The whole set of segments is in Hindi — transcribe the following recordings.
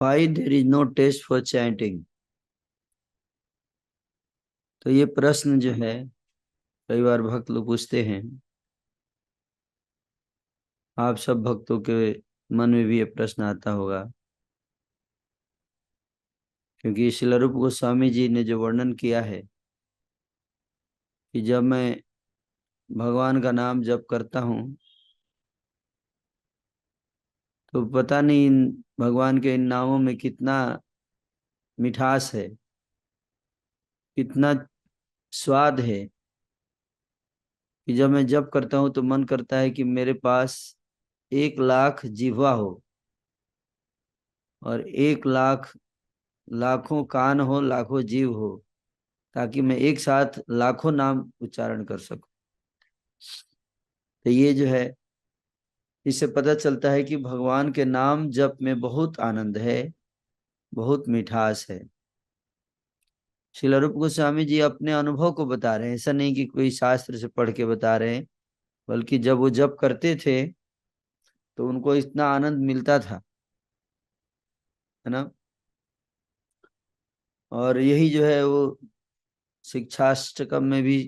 Why there is no taste for chanting? तो ये प्रश्न जो है कई बार भक्त लोग पूछते हैं। आप सब भक्तों के मन में भी ये प्रश्न आता होगा, क्योंकि श्रील रूप गोस्वामी जी ने जो वर्णन किया है कि जब मैं भगवान का नाम जप करता हूँ तो पता नहीं भगवान के इन नामों में कितना मिठास है, कितना स्वाद है, कि जब मैं जप करता हूँ तो मन करता है कि मेरे पास 1 लाख जिह्वा हो और 1 लाख लाखों कान हो, लाखों जीव हो, ताकि मैं एक साथ लाखों नाम उच्चारण कर सकूं। तो ये जो है, इससे पता चलता है कि भगवान के नाम जप में बहुत आनंद है, बहुत मिठास है। श्रील रूप गोस्वामी जी अपने अनुभव को बता रहे हैं, ऐसा नहीं कि कोई शास्त्र से पढ़ के बता रहे हैं, बल्कि जब वो जप करते थे तो उनको इतना आनंद मिलता था, है ना। और यही जो है वो शिक्षाष्टकम में भी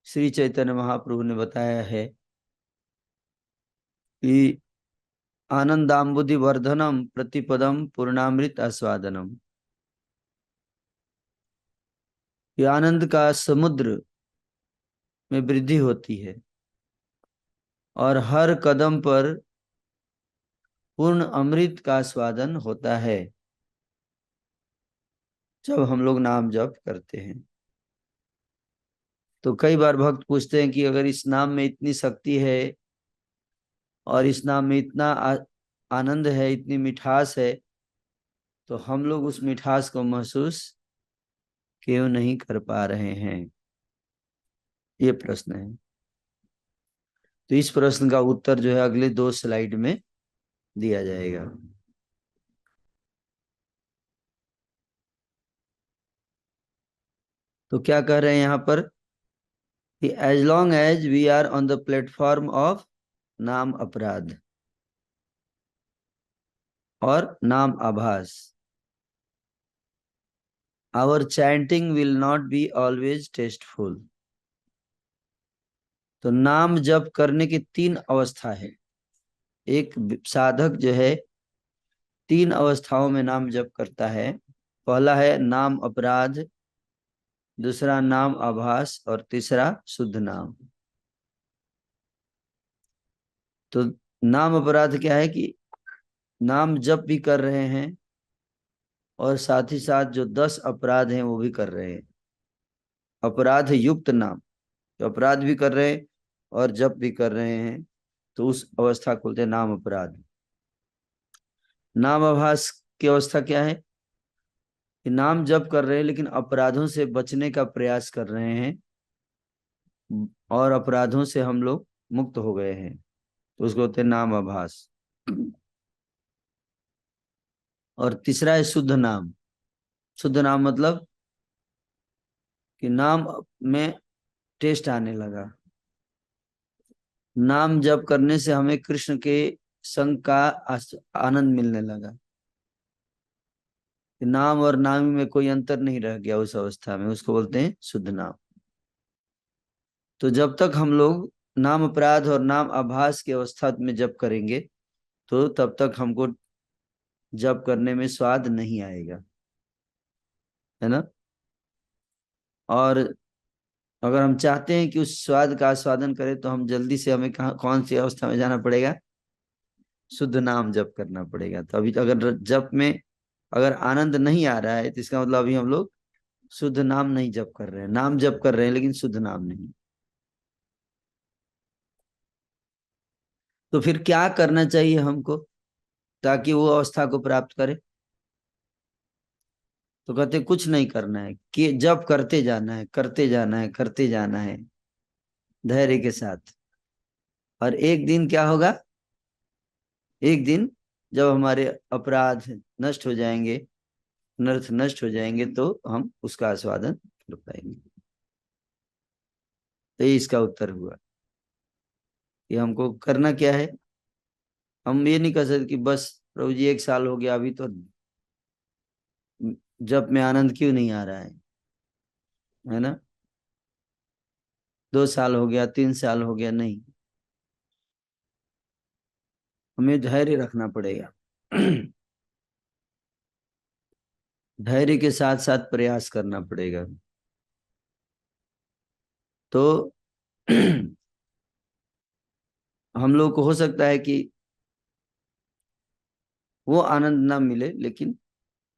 श्री चैतन्य महाप्रभु ने बताया है कि आनंदाम्बुधि वर्धनम प्रतिपदम पूर्णामृत आस्वादनम। ये आनंद का समुद्र में वृद्धि होती है और हर कदम पर पूर्ण अमृत का स्वादन होता है जब हम लोग नाम जप करते हैं। तो कई बार भक्त पूछते हैं कि अगर इस नाम में इतनी शक्ति है और इस नाम में इतना आनंद है, इतनी मिठास है, तो हम लोग उस मिठास को महसूस क्यों नहीं कर पा रहे हैं, ये प्रश्न है। तो इस प्रश्न का उत्तर जो है अगले 2 स्लाइड में दिया जाएगा। तो क्या कह रहे हैं यहाँ पर कि as long as we are on the platform of नाम अपराध और नाम आभास, our chanting will not be always tasteful. तो नाम जप करने की 3 अवस्था है। एक साधक जो है 3 अवस्थाओं में नाम जप करता है। पहला है नाम अपराध, दूसरा नाम आभास और तीसरा शुद्ध नाम। तो नाम अपराध क्या है कि नाम जप भी कर रहे हैं और साथ ही साथ जो 10 अपराध हैं वो भी कर रहे हैं। अपराध युक्त नाम, तो अपराध भी कर रहे हैं और जप भी कर रहे हैं, तो उस अवस्था को बोलते हैं नाम अपराध। नाम आभास की अवस्था क्या है कि नाम जप कर रहे हैं लेकिन अपराधों से बचने का प्रयास कर रहे हैं और अपराधों से हम लोग मुक्त हो गए हैं, तो उसको बोलते हैं नाम आभास। और तीसरा है शुद्ध नाम। शुद्ध नाम मतलब कि नाम में टेस्ट आने लगा, नाम जप करने से हमें कृष्ण के संग का आनंद मिलने लगा, नाम और नामी में कोई अंतर नहीं रह गया उस अवस्था में, उसको बोलते हैं शुद्ध नाम। तो जब तक हम लोग नाम अपराध और नाम आभास की अवस्था में जप करेंगे तो तब तक हमको जप करने में स्वाद नहीं आएगा, है ना। और अगर हम चाहते हैं कि उस स्वाद का आस्वादन करें तो हम जल्दी से, हमें कहाँ कौन सी अवस्था में जाना पड़ेगा, शुद्ध नाम जप करना पड़ेगा। तो अभी तो अगर जप में अगर आनंद नहीं आ रहा है तो इसका मतलब अभी हम लोग शुद्ध नाम नहीं जप कर रहे हैं, नाम जप कर रहे हैं लेकिन शुद्ध नाम नहीं। तो फिर क्या करना चाहिए हमको ताकि वो अवस्था को प्राप्त करे? तो कहते कुछ नहीं करना है, कि जप करते जाना है, करते जाना है, करते जाना है धैर्य के साथ। और एक दिन क्या होगा, एक दिन जब हमारे अपराध नष्ट हो जाएंगे, अनर्थ नष्ट हो जाएंगे, तो हम उसका आस्वादन कर पाएंगे। तो ये इसका उत्तर हुआ कि हमको करना क्या है। हम ये नहीं कह सकते कि बस प्रभु जी 1 साल हो गया, अभी तो जप में आनंद क्यों नहीं आ रहा है ना? 2 साल हो गया, 3 साल हो गया, नहीं। हमें धैर्य रखना पड़ेगा। धैर्य के साथ साथ प्रयास करना पड़ेगा। तो हम लोग को हो सकता है कि वो आनंद ना मिले, लेकिन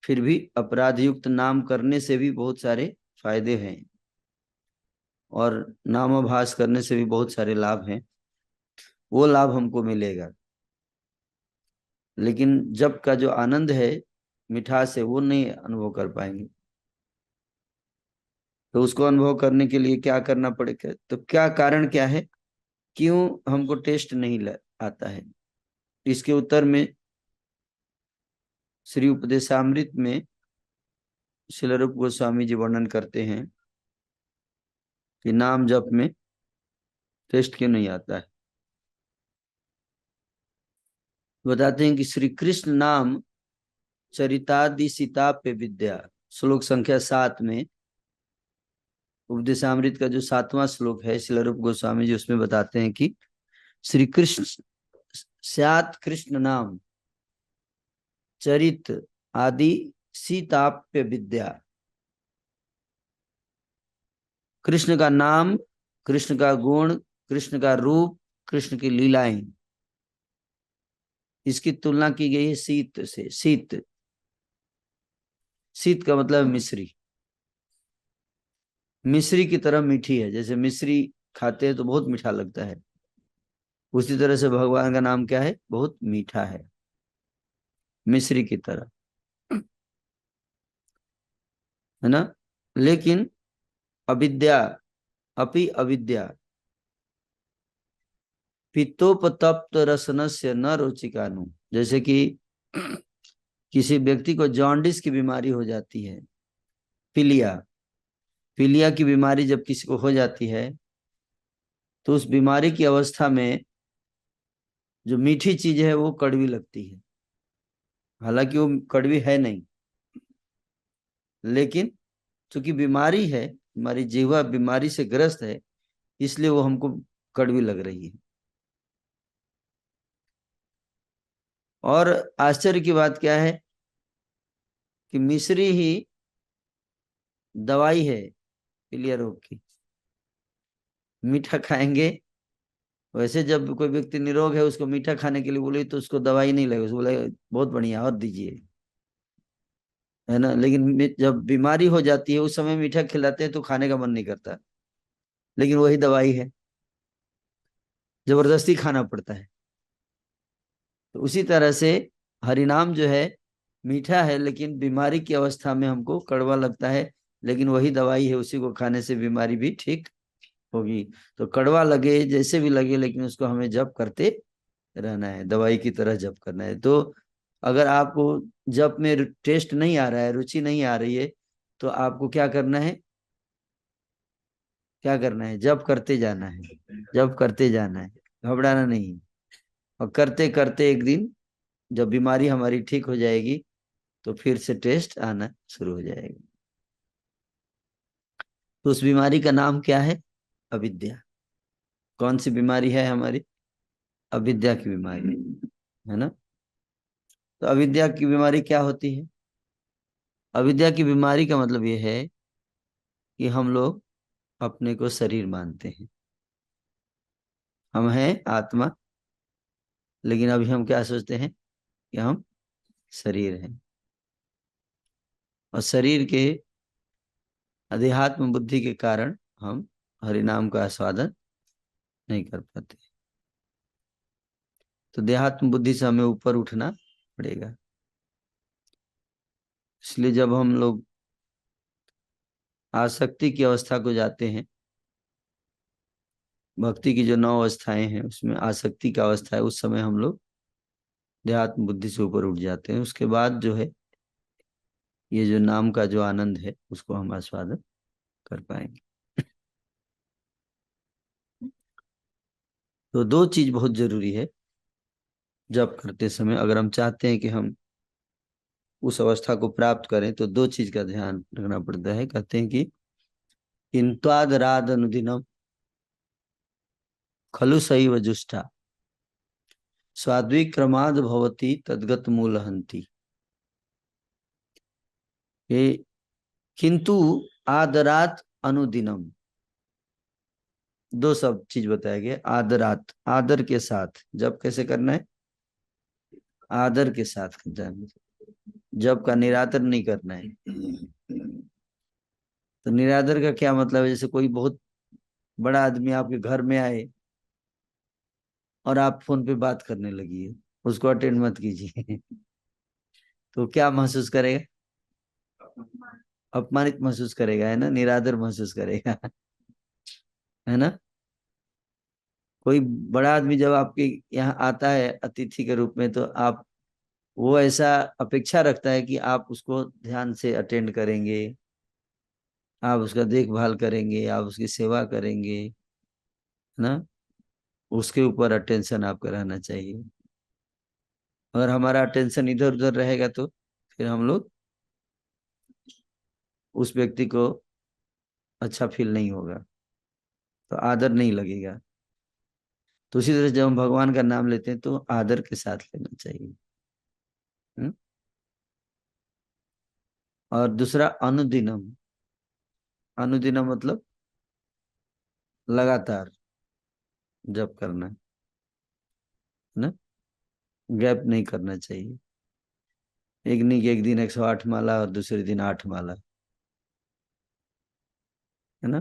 फिर भी अपराध युक्त नाम करने से भी बहुत सारे फायदे हैं, और नामाभास करने से भी बहुत सारे लाभ हैं। वो लाभ हमको मिलेगा, लेकिन जब का जो आनंद है, मिठास है, वो नहीं अनुभव कर पाएंगे। तो उसको अनुभव करने के लिए क्या करना पड़ेगा? तो क्या कारण क्या है, क्यों हमको टेस्ट नहीं आता है? इसके उत्तर में श्री उपदेशामृत में श्रील रूप गोस्वामी जी वर्णन करते हैं कि नाम जप में टेस्ट क्यों नहीं आता है। बताते हैं कि श्री कृष्ण नाम चरितादि सीताप्य विद्या, श्लोक संख्या 7 में, उपदेशामृत का जो 7वां श्लोक है, श्रील रूप गोस्वामी जी उसमें बताते हैं कि श्री कृष्ण स्यात् कृष्ण नाम चरित आदि सीताप्य विद्या। कृष्ण का नाम, कृष्ण का गुण, कृष्ण का रूप, कृष्ण की लीलाएं, इसकी तुलना की गई है शीत से। शीत, शीत का मतलब मिश्री। मिश्री की तरह मीठी है। जैसे मिश्री खाते हैं तो बहुत मीठा लगता है, उसी तरह से भगवान का नाम क्या है, बहुत मीठा है, मिश्री की तरह, है ना? लेकिन अविद्या, अपि अविद्या पित्तोपतप्त रसनस्य न रुचिकानु। जैसे कि किसी व्यक्ति को जॉन्डिस की बीमारी हो जाती है, पीलिया, पीलिया की बीमारी जब किसी को हो जाती है, तो उस बीमारी की अवस्था में जो मीठी चीज है वो कड़वी लगती है। हालांकि वो कड़वी है नहीं, लेकिन चूंकि बीमारी है, हमारी जीवा बीमारी से ग्रस्त है, इसलिए वो हमको कड़वी लग रही है। और आश्चर्य की बात क्या है कि मिश्री ही दवाई है पीलिया रोग की। मीठा खाएंगे, वैसे जब कोई व्यक्ति निरोग है उसको मीठा खाने के लिए बोले तो उसको दवाई नहीं लगे, उसको बोले बहुत बढ़िया और दीजिए, है ना? लेकिन जब बीमारी हो जाती है उस समय मीठा खिलाते हैं तो खाने का मन नहीं करता, लेकिन वही दवाई है, जबरदस्ती खाना पड़ता है। तो उसी तरह से हरिनाम जो है मीठा है, लेकिन बीमारी की अवस्था में हमको कड़वा लगता है, लेकिन वही दवाई है, उसी को खाने से बीमारी भी ठीक होगी। तो कड़वा लगे जैसे भी लगे, लेकिन उसको हमें जप करते रहना है, दवाई की तरह जप करना है। तो अगर आपको जप में टेस्ट नहीं आ रहा है, रुचि नहीं आ रही है, तो आपको क्या करना है? क्या करना है? जप करते जाना है, जप करते जाना है, घबराना नहीं। और करते करते एक दिन जब बीमारी हमारी ठीक हो जाएगी, तो फिर से टेस्ट आना शुरू हो जाएगा। तो उस बीमारी का नाम क्या है? अविद्या। कौन सी बीमारी है हमारी? अविद्या की बीमारी, है ना? तो अविद्या की बीमारी क्या होती है? अविद्या की बीमारी का मतलब ये है कि हम लोग अपने को शरीर मानते हैं। हम हैं आत्मा, लेकिन अभी हम क्या सोचते हैं कि हम शरीर हैं, और शरीर के अध्यात्म बुद्धि के कारण हम हरिनाम का आस्वादन नहीं कर पाते। तो देहात्म बुद्धि से हमें ऊपर उठना पड़ेगा। इसलिए जब हम लोग आसक्ति की अवस्था को जाते हैं, भक्ति की जो 9 अवस्थाएं हैं उसमें आसक्ति का अवस्था है, उस समय हम लोग देहात्म बुद्धि से ऊपर उठ जाते हैं। उसके बाद जो है ये जो नाम का जो आनंद है उसको हम आस्वादन कर पाएंगे। तो 2 चीज बहुत जरूरी है। जप करते समय अगर हम चाहते हैं कि हम उस अवस्था को प्राप्त करें तो दो चीज का ध्यान रखना पड़ता है। कहते हैं कि किंत्वाद राद अनुदिनम खलु सैव जुष्टा स्वाद्विक्रमाद भवति तद्गत मूल हंति। ये किंतु आदरात अनुदिनम, दो सब चीज बताया गया। आदरात, आदर के साथ जब कैसे करना है, आदर के साथ करना है, जब का निरादर नहीं करना है। तो निरादर का क्या मतलब है? जैसे कोई बहुत बड़ा आदमी आपके घर में आए और आप फोन पे बात करने लगी है, उसको अटेंड मत कीजिए। तो क्या महसूस करेगा? अपमानित महसूस करेगा, है ना, निरादर महसूस करेगा। है ना। कोई बड़ा आदमी जब आपके यहाँ आता है अतिथि के रूप में, तो आप, वो ऐसा अपेक्षा रखता है कि आप उसको ध्यान से अटेंड करेंगे, आप उसका देखभाल करेंगे, आप उसकी सेवा करेंगे, है ना। उसके ऊपर अटेंशन आपका रहना चाहिए। अगर हमारा अटेंशन इधर उधर रहेगा तो फिर हम लोग, उस व्यक्ति को अच्छा फील नहीं होगा, तो आदर नहीं लगेगा। तो उसी तरह जब हम भगवान का नाम लेते हैं तो आदर के साथ लेना चाहिए। हम्म? और दूसरा अनुदिनम, अनुदिनम मतलब लगातार जप करना, है ना, गैप नहीं करना चाहिए। एक नहीं कि एक दिन 108 माला और दूसरे दिन 8 माला, है ना।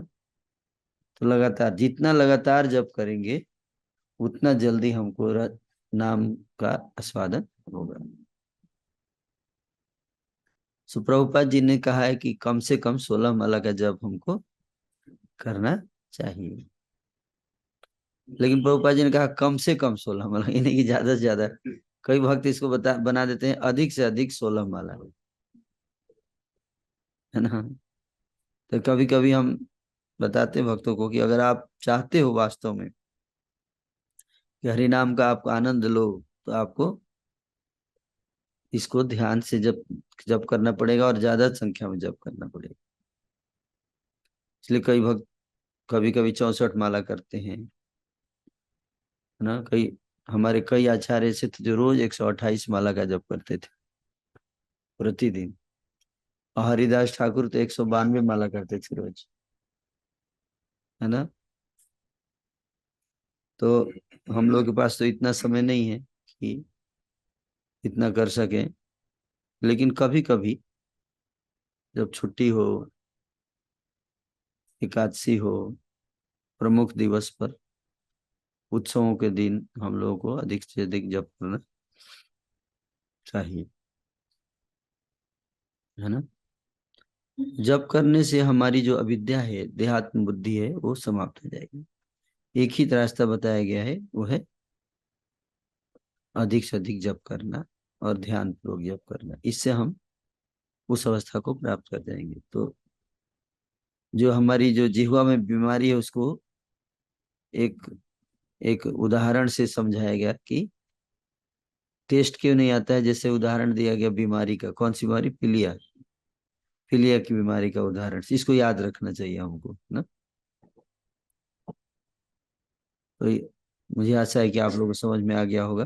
तो लगातार, जितना लगातार जप करेंगे उतना जल्दी हमको नाम का आस्वादन होगा। सो प्रभुपाद जी ने कहा है कि कम से कम 16 माला का जप हमको करना चाहिए। लेकिन प्रभुपाद जी ने कहा कम से कम 16 माला, यानी कि ज्यादा से ज्यादा। कई भक्त इसको बना देते हैं अधिक से अधिक 16 माला, है ना। तो कभी कभी हम बताते हैं भक्तों को कि अगर आप चाहते हो वास्तव में कि हरि नाम का आपको आनंद लो, तो आपको इसको ध्यान से जप जप करना पड़ेगा और ज्यादा संख्या में जप करना पड़ेगा। इसलिए कई भक्त कभी कभी 64 माला करते हैं, है ना। कई हमारे कई आचार्य ऐसे थे जो रोज 128 माला का जप करते थे प्रतिदिन। और हरिदास ठाकुर तो 192 माला करते थे रोज, है ना। तो हम लोग के पास तो इतना समय नहीं है कि इतना कर सके। लेकिन कभी कभी जब छुट्टी हो, एकादशी हो, प्रमुख दिवस पर, उत्सवों के दिन हम लोगों को अधिक से अधिक जप करना चाहिए, है ना। जप करने से हमारी जो अविद्या है, देहात्म बुद्धि है, वो समाप्त हो जाएगी। एक ही रास्ता बताया गया है, वो है अधिक से अधिक जप करना और ध्यान पूर्वक जप करना। इससे हम उस अवस्था को प्राप्त कर जाएंगे। तो जो हमारी जो जिह्वा में बीमारी है, उसको एक एक उदाहरण से समझाया गया कि टेस्ट क्यों नहीं आता है। जैसे उदाहरण दिया गया बीमारी का, कौन सी बीमारी, पीलिया, पीलिया की बीमारी का उदाहरण, इसको याद रखना चाहिए हमको ना। तो मुझे आशा है कि आप लोगों को समझ में आ गया होगा।